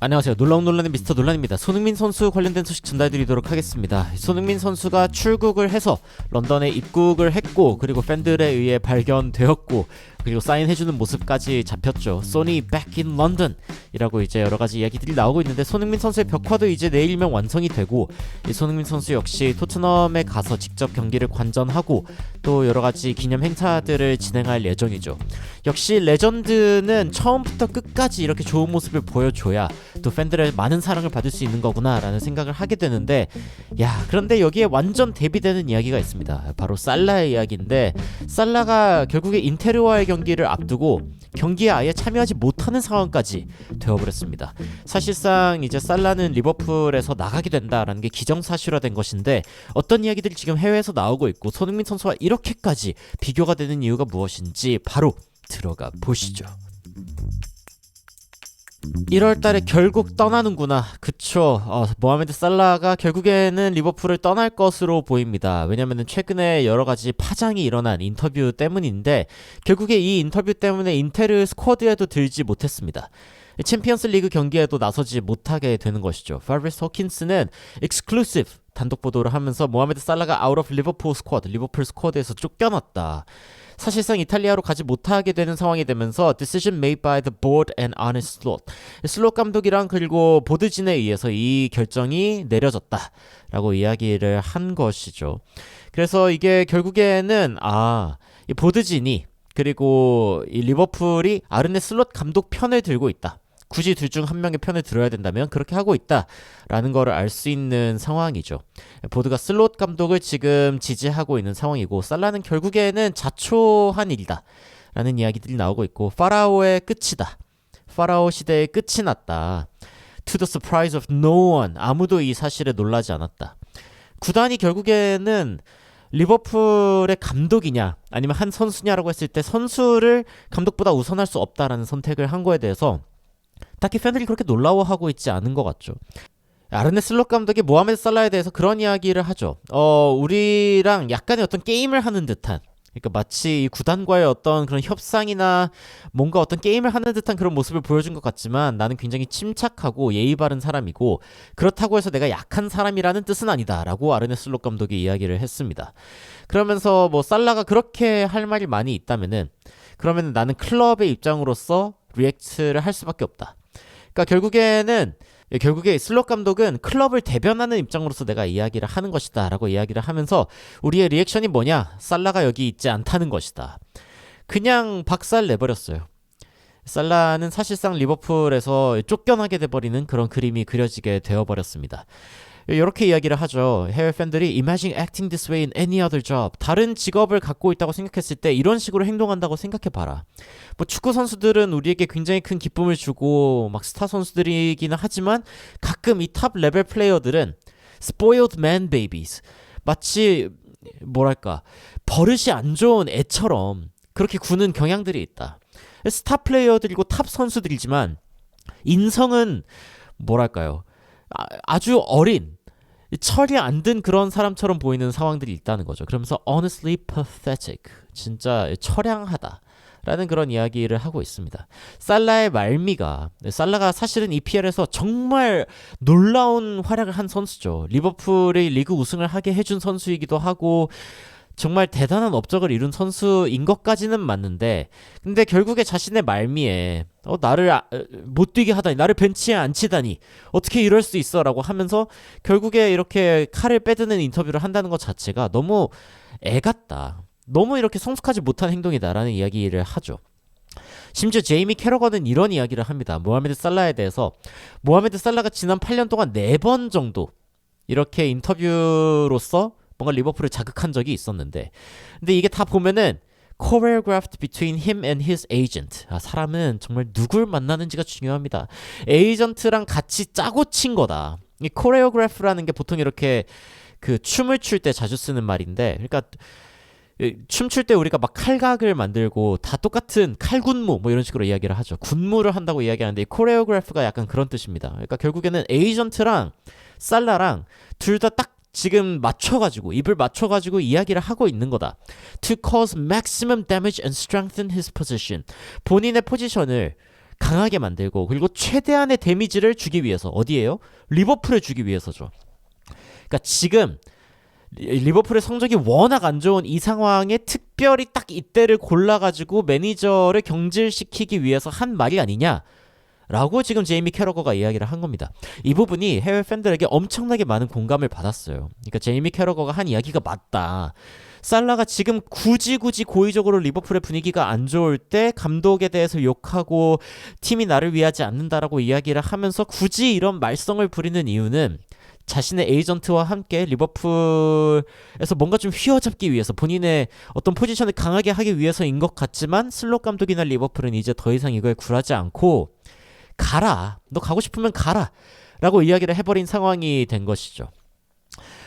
안녕하세요. 놀라운 논란의 미스터 논란입니다. 손흥민 선수 관련된 소식 전달드리도록 하겠습니다. 손흥민 선수가 출국을 해서 런던에 입국을 했고, 그리고 팬들에 의해 발견되었고, 그리고 사인해주는 모습까지 잡혔죠. 소니 back in London 이라고 이제 여러가지 이야기들이 나오고 있는데, 손흥민 선수의 벽화도 이제 내일이면 완성이 되고, 이 손흥민 선수 역시 토트넘에 가서 직접 경기를 관전하고 또 여러가지 기념 행사들을 진행할 예정이죠. 역시 레전드는 처음부터 끝까지 이렇게 좋은 모습을 보여줘야 또 팬들의 많은 사랑을 받을 수 있는 거구나 라는 생각을 하게 되는데, 그런데 여기에 완전 대비되는 이야기가 있습니다. 바로 살라의 이야기인데, 살라가 결국에 인테르와의 경기를 앞두고 경기에 아예 참여하지 못하는 상황까지 되어버렸습니다. 사실상 이제 살라는 리버풀에서 나가게 된다라는 게 기정사실화된 것인데, 어떤 이야기들이 지금 해외에서 나오고 있고 손흥민 선수와 이렇게까지 비교가 되는 이유가 무엇인지 바로 들어가 보시죠. 1월달에 결국 떠나는구나. 그쵸. 모하메드 살라가 결국에는 리버풀을 떠날 것으로 보입니다. 왜냐면은 최근에 여러가지 파장이 일어난 인터뷰 때문인데, 결국에 이 인터뷰 때문에 인테르 스쿼드에도 들지 못했습니다. 챔피언스 리그 경기에도 나서지 못하게 되는 것이죠. 파브리스 호킨스는 익스클루시브 단독 보도를 하면서 모하메드 살라가 out of 리버풀 스쿼드에서 쫓겨났다. 사실상 이탈리아로 가지 못하게 되는 상황이 되면서 decision made by the board and Arne Slot 감독이랑 그리고 보드진에 의해서 이 결정이 내려졌다라고 이야기를 한 것이죠. 그래서 이게 결국에는 이 보드진이 그리고 이 리버풀이 아르네 슬롯 감독 편을 들고 있다. 굳이 둘 중 한 명의 편을 들어야 된다면 그렇게 하고 있다라는 거를 알 수 있는 상황이죠. 보드가 슬롯 감독을 지금 지지하고 있는 상황이고, 살라는 결국에는 자초한 일이다 라는 이야기들이 나오고 있고, 파라오의 끝이다. 파라오 시대의 끝이 났다. To the surprise of no one. 아무도 이 사실에 놀라지 않았다. 구단이 결국에는 리버풀의 감독이냐 아니면 한 선수냐라고 했을 때 선수를 감독보다 우선할 수 없다라는 선택을 한 거에 대해서 딱히 팬들이 그렇게 놀라워하고 있지 않은 것 같죠. 아르네 슬롯 감독이 모하메드 살라에 대해서 그런 이야기를 하죠. 우리랑 약간의 어떤 게임을 하는 듯한, 그러니까 마치 이 구단과의 어떤 그런 협상이나 뭔가 어떤 게임을 하는 듯한 그런 모습을 보여준 것 같지만, 나는 굉장히 침착하고 예의 바른 사람이고 그렇다고 해서 내가 약한 사람이라는 뜻은 아니다 라고 아르네 슬롯 감독이 이야기를 했습니다. 그러면서 뭐 살라가 그렇게 할 말이 많이 있다면은, 그러면 나는 클럽의 입장으로서 리액트를 할 수밖에 없다. 그러니까 결국에 슬롯 감독은 클럽을 대변하는 입장으로서 내가 이야기를 하는 것이다 라고 이야기를 하면서, 우리의 리액션이 뭐냐? 살라가 여기 있지 않다는 것이다. 그냥 박살 내버렸어요. 살라는 사실상 리버풀에서 쫓겨나게 돼버리는 그런 그림이 그려지게 되어버렸습니다. 이렇게 이야기를 하죠. 해외 팬들이 Imagine acting this way in any other job. 다른 직업을 갖고 있다고 생각했을 때 이런 식으로 행동한다고 생각해봐라. 뭐 축구 선수들은 우리에게 굉장히 큰 기쁨을 주고 막 스타 선수들이기는 하지만, 가끔 이 탑 레벨 플레이어들은 spoiled man babies, 마치 뭐랄까 버릇이 안 좋은 애처럼 그렇게 구는 경향들이 있다. 스타 플레이어들이고 탑 선수들이지만 인성은 뭐랄까요, 아주 어린, 철이 안 든 그런 사람처럼 보이는 상황들이 있다는 거죠. 그러면서 honestly pathetic, 진짜 처량하다 라는 그런 이야기를 하고 있습니다. 살라의 말미가, 살라가 사실은 EPL에서 정말 놀라운 활약을 한 선수죠. 리버풀이 리그 우승을 하게 해준 선수이기도 하고 정말 대단한 업적을 이룬 선수인 것까지는 맞는데, 근데 결국에 자신의 말미에 나를 못 뛰게 하다니, 나를 벤치에 앉히다니 어떻게 이럴 수 있어 라고 하면서 결국에 이렇게 칼을 빼드는 인터뷰를 한다는 것 자체가 너무 애 같다, 너무 이렇게 성숙하지 못한 행동이다 라는 이야기를 하죠. 심지어 제이미 캐러건은 이런 이야기를 합니다. 모하메드 살라에 대해서, 모하메드 살라가 지난 8년 동안 4번 정도 이렇게 인터뷰로서 뭔가 리버풀을 자극한 적이 있었는데, 근데 이게 다 보면은 choreographed between him and his agent. 사람은 정말 누굴 만나는지가 중요합니다. 에이전트랑 같이 짜고 친 거다. 이 choreograph라는 게 보통 이렇게 그 춤을 출 때 자주 쓰는 말인데, 그러니까 춤출 때 우리가 막 칼각을 만들고 다 똑같은 칼군무 뭐 이런 식으로 이야기를 하죠. 군무를 한다고 이야기하는데, 이 코레오그래프가 약간 그런 뜻입니다. 그러니까 결국에는 에이전트랑 살라랑 둘 다 딱 지금 맞춰가지고 입을 맞춰가지고 이야기를 하고 있는 거다. To cause maximum damage and strengthen his position. 본인의 포지션을 강하게 만들고 그리고 최대한의 데미지를 주기 위해서 어디에요? 리버풀에 주기 위해서죠. 그러니까 지금 리버풀의 성적이 워낙 안 좋은 이 상황에 특별히 딱 이때를 골라가지고 매니저를 경질시키기 위해서 한 말이 아니냐 라고 지금 제이미 캐러거가 이야기를 한 겁니다. 이 부분이 해외 팬들에게 엄청나게 많은 공감을 받았어요. 그러니까 제이미 캐러거가 한 이야기가 맞다. 살라가 지금 굳이 고의적으로 리버풀의 분위기가 안 좋을 때 감독에 대해서 욕하고 팀이 나를 위하지 않는다라고 이야기를 하면서 굳이 이런 말썽을 부리는 이유는 자신의 에이전트와 함께 리버풀에서 뭔가 좀 휘어잡기 위해서 본인의 어떤 포지션을 강하게 하기 위해서인 것 같지만 슬롯 감독이나 리버풀은 이제 더 이상 이거에 굴하지 않고 가라. 너 가고 싶으면 가라. 라고 이야기를 해버린 상황이 된 것이죠.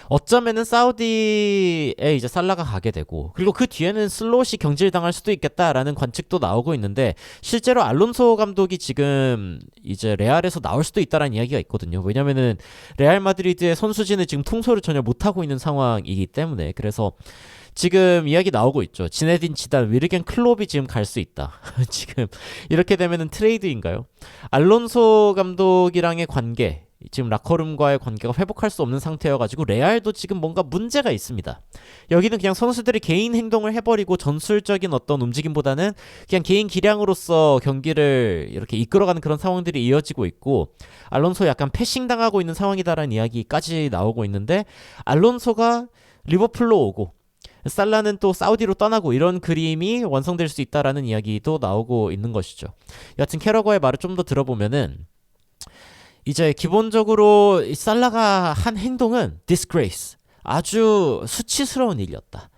어쩌면은 사우디에 이제 살라가 가게 되고 그리고 그 뒤에는 슬롯이 경질당할 수도 있겠다라는 관측도 나오고 있는데 실제로 알론소 감독이 지금 이제 레알에서 나올 수도 있다라는 이야기가 있거든요. 왜냐면은 레알 마드리드의 선수진을 지금 통솔을 전혀 못하고 있는 상황이기 때문에 그래서 지금 이야기 나오고 있죠. 지네딘 지단, 위르겐 클롭이 지금 갈 수 있다. 지금 이렇게 되면은 트레이드인가요? 알론소 감독이랑의 관계, 지금 라커룸과의 관계가 회복할 수 없는 상태여가지고 레알도 지금 뭔가 문제가 있습니다. 여기는 그냥 선수들이 개인 행동을 해버리고 전술적인 어떤 움직임보다는 그냥 개인 기량으로서 경기를 이렇게 이끌어가는 그런 상황들이 이어지고 있고 알론소 약간 패싱당하고 있는 상황이다라는 이야기까지 나오고 있는데 알론소가 리버풀로 오고 살라는 또 사우디로 떠나고 이런 그림이 완성될 수 있다라는 이야기도 나오고 있는 것이죠. 여하튼 캐러거의 말을 좀 더 들어보면은 이제 기본적으로 살라가 한 행동은 disgrace, 아주 수치스러운 일이었다.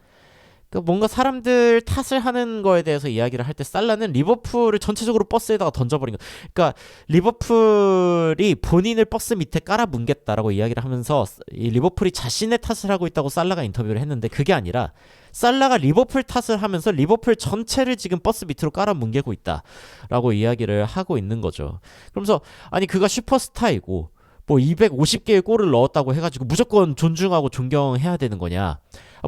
그러니까 뭔가 사람들 탓을 하는 거에 대해서 이야기를 할 때 살라는 리버풀을 전체적으로 버스에다가 던져버린 거. 그러니까 리버풀이 본인을 버스 밑에 깔아뭉갰다라고 이야기를 하면서 이 리버풀이 자신의 탓을 하고 있다고 살라가 인터뷰를 했는데 그게 아니라 살라가 리버풀 탓을 하면서 리버풀 전체를 지금 버스 밑으로 깔아뭉개고 있다라고 이야기를 하고 있는 거죠. 그러면서 아니 그가 슈퍼스타이고 뭐 250개의 골을 넣었다고 해가지고 무조건 존중하고 존경해야 되는 거냐.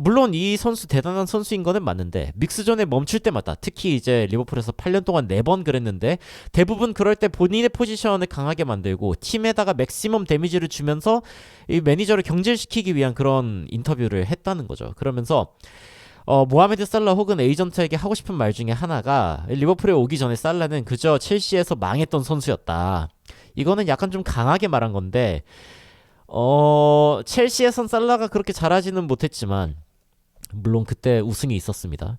물론 이 선수 대단한 선수인 거는 맞는데 믹스존에 멈출 때마다 특히 이제 리버풀에서 8년 동안 4번 그랬는데 대부분 그럴 때 본인의 포지션을 강하게 만들고 팀에다가 맥시멈 데미지를 주면서 이 매니저를 경질시키기 위한 그런 인터뷰를 했다는 거죠. 그러면서 모하메드 살라 혹은 에이전트에게 하고 싶은 말 중에 하나가 리버풀에 오기 전에 살라는 그저 첼시에서 망했던 선수였다. 이거는 약간 좀 강하게 말한 건데 첼시에선 살라가 그렇게 잘하지는 못했지만 물론 그때 우승이 있었습니다.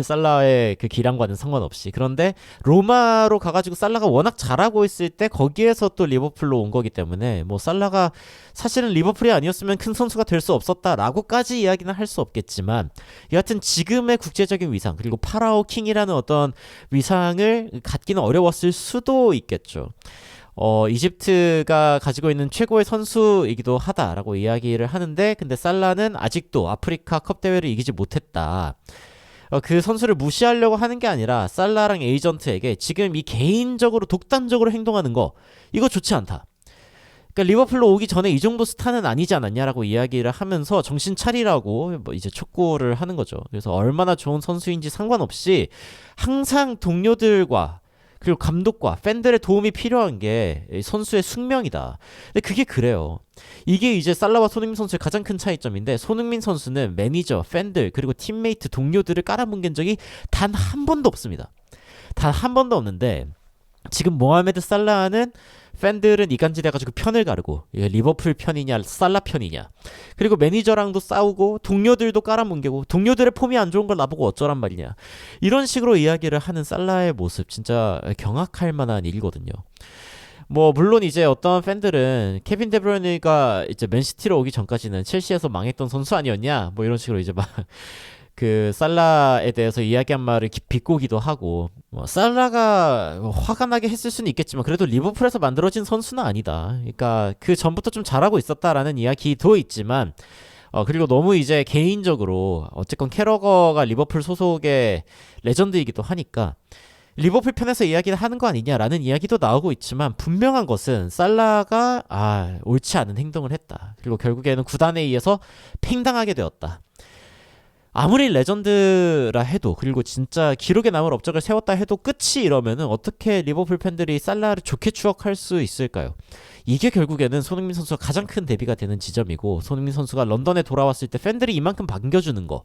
살라의 그 기량과는 상관없이. 그런데 로마로 가가지고 살라가 워낙 잘하고 있을 때 거기에서 또 리버풀로 온 거기 때문에 뭐 살라가 사실은 리버풀이 아니었으면 큰 선수가 될 수 없었다라고까지 이야기는 할 수 없겠지만 여하튼 지금의 국제적인 위상 그리고 파라오 킹이라는 어떤 위상을 갖기는 어려웠을 수도 있겠죠. 이집트가 가지고 있는 최고의 선수이기도 하다라고 이야기를 하는데 근데 살라는 아직도 아프리카 컵 대회를 이기지 못했다. 그 선수를 무시하려고 하는 게 아니라 살라랑 에이전트에게 지금 이 개인적으로 독단적으로 행동하는 거 이거 좋지 않다. 그러니까 리버풀로 오기 전에 이 정도 스타는 아니지 않았냐라고 이야기를 하면서 정신 차리라고 뭐 이제 촉구를 하는 거죠. 그래서 얼마나 좋은 선수인지 상관없이 항상 동료들과 그리고 감독과 팬들의 도움이 필요한 게 선수의 숙명이다. 근데 그게 그래요. 이게 이제 살라와 손흥민 선수의 가장 큰 차이점인데 손흥민 선수는 매니저, 팬들 그리고 팀메이트, 동료들을 깔아뭉갠 적이 단 한 번도 없습니다. 단 한 번도 없는데 지금 모하메드 살라는 팬들은 이간질해가지고 편을 가르고 리버풀 편이냐 살라 편이냐 그리고 매니저랑도 싸우고 동료들도 깔아뭉개고 동료들의 폼이 안 좋은 걸 나보고 어쩌란 말이냐 이런 식으로 이야기를 하는 살라의 모습 진짜 경악할 만한 일이거든요. 뭐 물론 이제 어떤 팬들은 케빈 데브루이네가 이제 맨시티로 오기 전까지는 첼시에서 망했던 선수 아니었냐 뭐 이런 식으로 이제 막 그 살라에 대해서 이야기한 말을 비꼬기도 하고 뭐 살라가 화가 나게 했을 수는 있겠지만 그래도 리버풀에서 만들어진 선수는 아니다. 그러니까 그 전부터 좀 잘하고 있었다라는 이야기도 있지만 그리고 너무 이제 개인적으로 어쨌건 캐러거가 리버풀 소속의 레전드이기도 하니까 리버풀 편에서 이야기를 하는 거 아니냐라는 이야기도 나오고 있지만 분명한 것은 살라가 옳지 않은 행동을 했다. 그리고 결국에는 구단에 의해서 팽당하게 되었다. 아무리 레전드라 해도, 그리고 진짜 기록에 남을 업적을 세웠다 해도 끝이 이러면은 어떻게 리버풀 팬들이 살라를 좋게 추억할 수 있을까요? 이게 결국에는 손흥민 선수가 가장 큰 대비가 되는 지점이고, 손흥민 선수가 런던에 돌아왔을 때 팬들이 이만큼 반겨주는 거,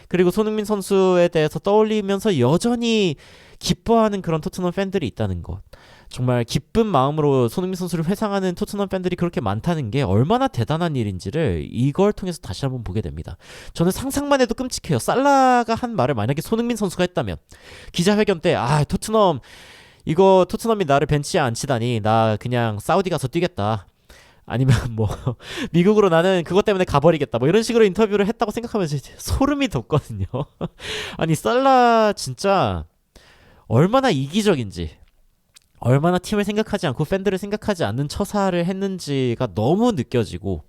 그리고 손흥민 선수에 대해서 떠올리면서 여전히 기뻐하는 그런 토트넘 팬들이 있다는 것, 정말 기쁜 마음으로 손흥민 선수를 회상하는 토트넘 팬들이 그렇게 많다는 게 얼마나 대단한 일인지를 이걸 통해서 다시 한번 보게 됩니다. 저는 상상만 해도 끔찍해요. 살라가 한 말을 만약에 손흥민 선수가 했다면, 기자회견 때 토트넘 이거 토트넘이 나를 벤치에 앉히다니 나 그냥 사우디 가서 뛰겠다, 아니면 뭐 미국으로 나는 그것 때문에 가버리겠다, 뭐 이런 식으로 인터뷰를 했다고 생각하면 진짜 소름이 돋거든요. 아니 살라 진짜 얼마나 이기적인지, 얼마나 팀을 생각하지 않고 팬들을 생각하지 않는 처사를 했는지가 너무 느껴지고,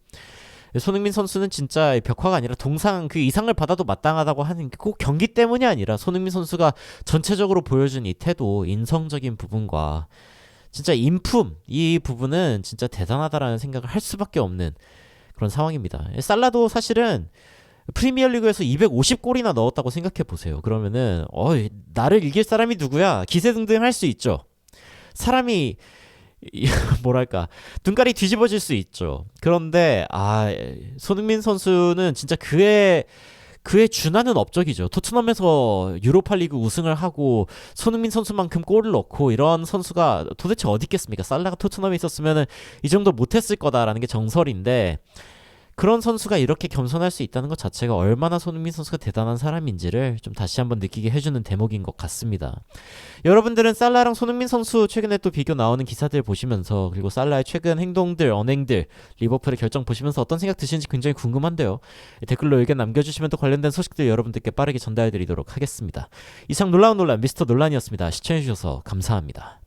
손흥민 선수는 진짜 벽화가 아니라 동상 그 이상을 받아도 마땅하다고 하는 게 꼭 경기 때문이 아니라 손흥민 선수가 전체적으로 보여준 이 태도, 인성적인 부분과 진짜 인품, 이 부분은 진짜 대단하다라는 생각을 할 수밖에 없는 그런 상황입니다. 살라도 사실은 프리미어리그에서 250골이나 넣었다고 생각해 보세요. 그러면은 나를 이길 사람이 누구야? 기세등등 할 수 있죠. 사람이 뭐랄까 눈깔이 뒤집어질 수 있죠. 그런데 손흥민 선수는 진짜 그에 준하는 업적이죠. 토트넘에서 유로파리그 우승을 하고 손흥민 선수만큼 골을 넣고 이런 선수가 도대체 어디 있겠습니까? 살라가 토트넘에 있었으면 이 정도 못했을 거다라는 게 정설인데, 그런 선수가 이렇게 겸손할 수 있다는 것 자체가 얼마나 손흥민 선수가 대단한 사람인지를 좀 다시 한번 느끼게 해주는 대목인 것 같습니다. 여러분들은 살라랑 손흥민 선수 최근에 또 비교 나오는 기사들 보시면서, 그리고 살라의 최근 행동들, 언행들, 리버풀의 결정 보시면서 어떤 생각 드시는지 굉장히 궁금한데요. 댓글로 의견 남겨주시면 또 관련된 소식들 여러분들께 빠르게 전달해드리도록 하겠습니다. 이상 놀라운 논란 미스터 논란이었습니다. 시청해주셔서 감사합니다.